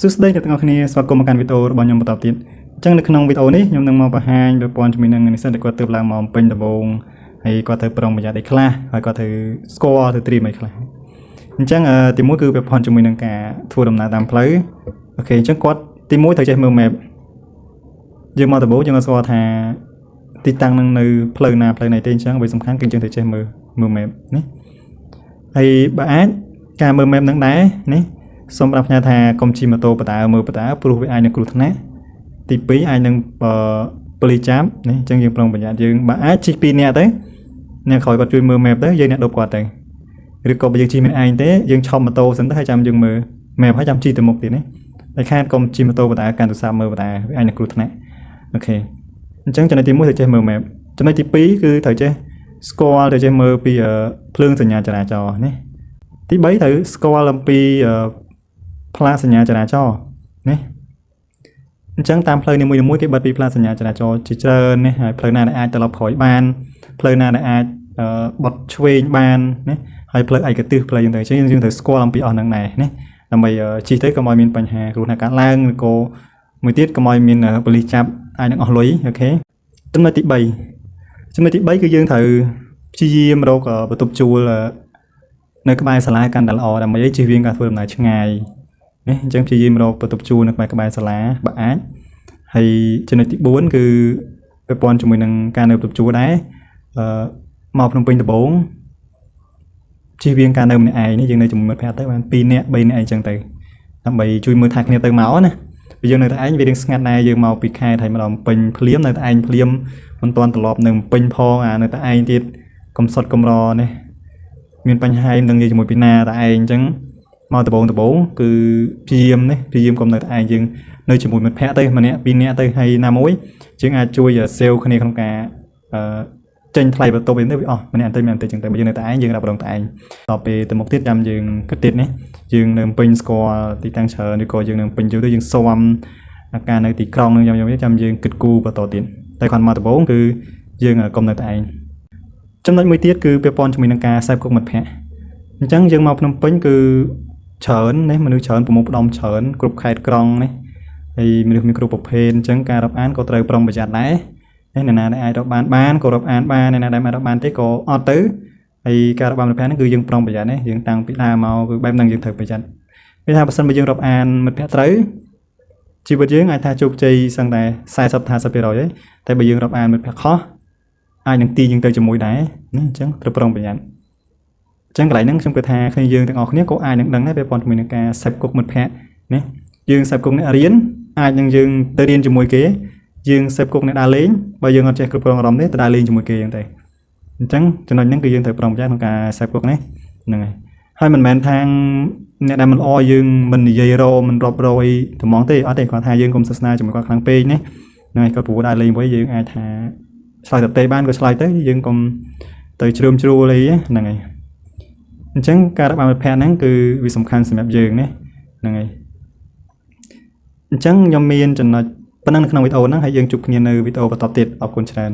សួស្តីអ្នកទាំងអស់គ្នាស្វាគមន៍មកកាន់វីដេអូរបស់ខ្ញុំបន្តទៀតអញ្ចឹងនៅក្នុងវីដេអូនេះខ្ញុំនឹងមកបង្ហាញប្រព័ន្ធជំនាញនឹងនិស្សិតដែលគាត់ទើបឡើងមកពេញដំបូងហើយគាត់ត្រូវប្រុងប្រយ័ត្នអីខ្លះហើយគាត់ត្រូវស្គាល់ទៅត្រៀមអីខ្លះអញ្ចឹងទីមួយគឺប្រព័ន្ធជំនាញនឹងការធ្វើដំណើរតាមផ្លូវអូខេអញ្ចឹងគាត់ទីមួយត្រូវចេះមើល map យើងមកដំបូងយើងស្គាល់ថាទីតាំងនឹងនៅផ្លូវណាផ្លូវណីទេអញ្ចឹងវាសំខាន់គឺយើងត្រូវចេះមើល map នេះហើយបើអាចការមើល map នឹងដែរនេះសូមប្រាប់ផ្ញើថាកុំជិះម៉ូតូបតាមើលបតាព្រោះវាអាចនឹងគ្រោះថ្នាក់ទី2អាចនឹងប៉ូលីសចាប់នេះអញ្ចឹងយើងប្រុងប្រយ័ត្នយើងបើអាចជិះ2នាក់ទៅអ្នកក្រោយគាត់ជួយមើល map ទៅយើងអ្នកដប់គាត់ទៅឬក៏បើយើងជិះមិនឯងទេយើងឆុំម៉ូតូសិនទៅហើយចាំយើងមើល map ហើយចាំជិះទៅមុខទៀតនេះតែខាតកុំជិះម៉ូតូបតាកាន់ទូរស័ព្ទមើលបតាវាអាចនឹងគ្រោះថ្នាក់អូខេអញ្ចឹងចំណុចទី1ត្រូវចេះមើល map ចំណុចទី2គឺត្រូវចេះស្គាល់ត្រូវចេះមើលពីភ្លើងសញ្ញាចរាចរណ៍នេះទី3ត្រូវស្គាល់អំពីផ្លាកសញ្ញាចរាចរណ៍នេះអញ្ចឹងតាមផ្លូវនីមួយៗគេបិទពីផ្លាកសញ្ញាចរាចរណ៍ជាច្រើននេះហើយផ្លូវណាដែលអាចត្រឡប់ក្រោយបានផ្លូវណាដែលអាចបត់ឆ្វេងបានណាហើយផ្លូវឯកទេសផ្លូវយ៉ាងទៅអញ្ចឹងយើងត្រូវស្គាល់អំពីអស់ហ្នឹងដែរណាដើម្បីជិះទៅកុំឲ្យមានបញ្ហាគ្រោះថ្នាក់កើតឡើងឬក៏មួយទៀតកុំឲ្យមានប៉ូលីសចាប់អាចនឹងអស់លុយអូខេចំណុចទី3គឺយើងត្រូវព្យាយាមរកបន្ទប់ជួលនៅក្បែរសាលាកាន់តែល្អដើម្បីឲ្យជៀសវាងការធ្វើដំណើរឆ្ងាយនេះអញ្ចឹងព្យាយាមរកបន្ទប់ជួលនៅក្បែរសាលាបើអាចហើយចំណុចទី4គឺប្រព័ន្ធជាមួយនឹងការនៅបន្ទប់ជួលដែរមកភ្នំពេញដំបូងជៀសវាងការនៅម្នាក់ឯងនេះយើងនៅជាមួយមិត្តភក្តិទៅបាន2នាក់3នាក់អីចឹងទៅដើម្បីជួយមើលថាគ្នាទៅមកណាពេលយើងនៅតែឯងវារៀងស្ងាត់ដែរយើងមកពីខេត្តហើយមកដល់ពេញភ្លាមនៅតែឯងភ្លាមមិនទាន់ត្រឡប់នៅពេញផងនៅតែឯងទៀតកំសត់កំរនេះមានបញ្ហានឹងនិយាយជាមួយពីណាតែឯងអញ្ចឹងមកដំបូងគឺព្យាយាមកុំនៅតែឯងយើងនៅជាមួយមិត្តភក្តិទៅម្នាក់ពីរនាក់ទៅហើយណាមួយយើងអាចជួយសេលគ្នាក្នុងការចេញថ្លៃបន្ទប់វិញទៅវាអស់ម្នាក់ទៅអញ្ចឹងទៅបើយើងនៅតែឯងយើងរ៉ាប់រងតែឯងដល់ពេលទៅមុខទៀតចាំយើងគិតទៀតនេះយើងនៅពេញស្គាល់ទីតាំងច្រើនឬក៏យើងនៅពេញយូរទៅយើងស៊ាំអាការនៅទីក្រុងនឹងចាំយើងគិតគូរបន្តទៀតតែគាត់មកដំបូងគឺយើងកុំនៅតែឯងចំណុចមួយទៀតគឺពាក់ព័ន្ធជាមួយនឹងការសេពគុកមិត្តភក្តិអញ្ចឹងយើងមកភ្នំពេញគឺច្រើននេះមនុស្សច្រើនប្រមូលផ្ដុំច្រើនគ្រប់ខេត្តក្រុងនេះហើយមនុស្សមានគ្រប់ប្រភេទអញ្ចឹងការរាប់អានក៏ត្រូវប្រុងប្រយ័ត្នដែរនេះអ្នកណាដែលអាចរាប់បានក៏រាប់អានបានអ្នកណាដែលមិនរាប់បានទេក៏អត់ទៅហើយការរាប់អានមិត្តភក្តិហ្នឹងគឺយើងប្រុងប្រយ័ត្ននេះយើងតាំងពីដើមមកគឺបែបហ្នឹងយើងត្រូវប្រយ័ត្នវាថាបើសិនបើយើងរាប់អានមិត្តភក្តិត្រូវជីវិតយើងអាចថាជោគជ័យសឹងតែ 40-50% ហើយតែបើយើងរាប់អានមិត្តភក្តិខុសអាចនឹងទីយើងទៅជាមួយដែរណាអញ្ចឹងត្រូវប្រុងប្រយ័ត្នអញ្ចឹងកន្លែងហ្នឹងខ្ញុំគិតថាគ្នាយើងទាំងអស់គ្នាក៏អាចនឹងដឹងដែរពាក់ព័ន្ធជាមួយនឹងការសេពគុកមិត្តភក្តិណាយើងសេពគុកអ្នករៀនអាចនឹងយើងទៅរៀនជាមួយគេយើងសេពគុកអ្នកដើរលេងបើយើងអត់ចេះគ្រប់គ្រងអារម្មណ៍ទេទៅដើរលេងជាមួយគេអញ្ចឹងអញ្ចឹងចំណុចហ្នឹងគឺយើងត្រូវប្រុងប្រយ័ត្នក្នុងការសេពគុកនេះហ្នឹងហើយមិនមែនថាអ្នកដែលមិនល្អយើងមិននិយាយរមិនរាប់រយត្មងទេអត់ទេគាត់ថាយើងកុំសាសនាជាមួយគាត់ខ្លាំងពេកណាហ្នឹងហើយគាត់ព្រោះដើរលេងវិញយើងអាចថាឆ្លើយតបទេបានក៏ឆ្លើយទៅយើងកុំទៅជ្រើមជ្រួលអីហ្នឹងហើយអញ្ចឹងការរាប់អានមិត្តភក្តិហ្នឹងគឺវាសំខាន់សម្រាប់យើងណាហ្នឹងហើយអញ្ចឹងខ្ញុំមានចំណុចប៉ុណ្ណឹងនៅក្នុងវីដេអូហ្នឹងហើយយើងជួបគ្នានៅវីដេអូបន្តទៀតអរគុណច្រើន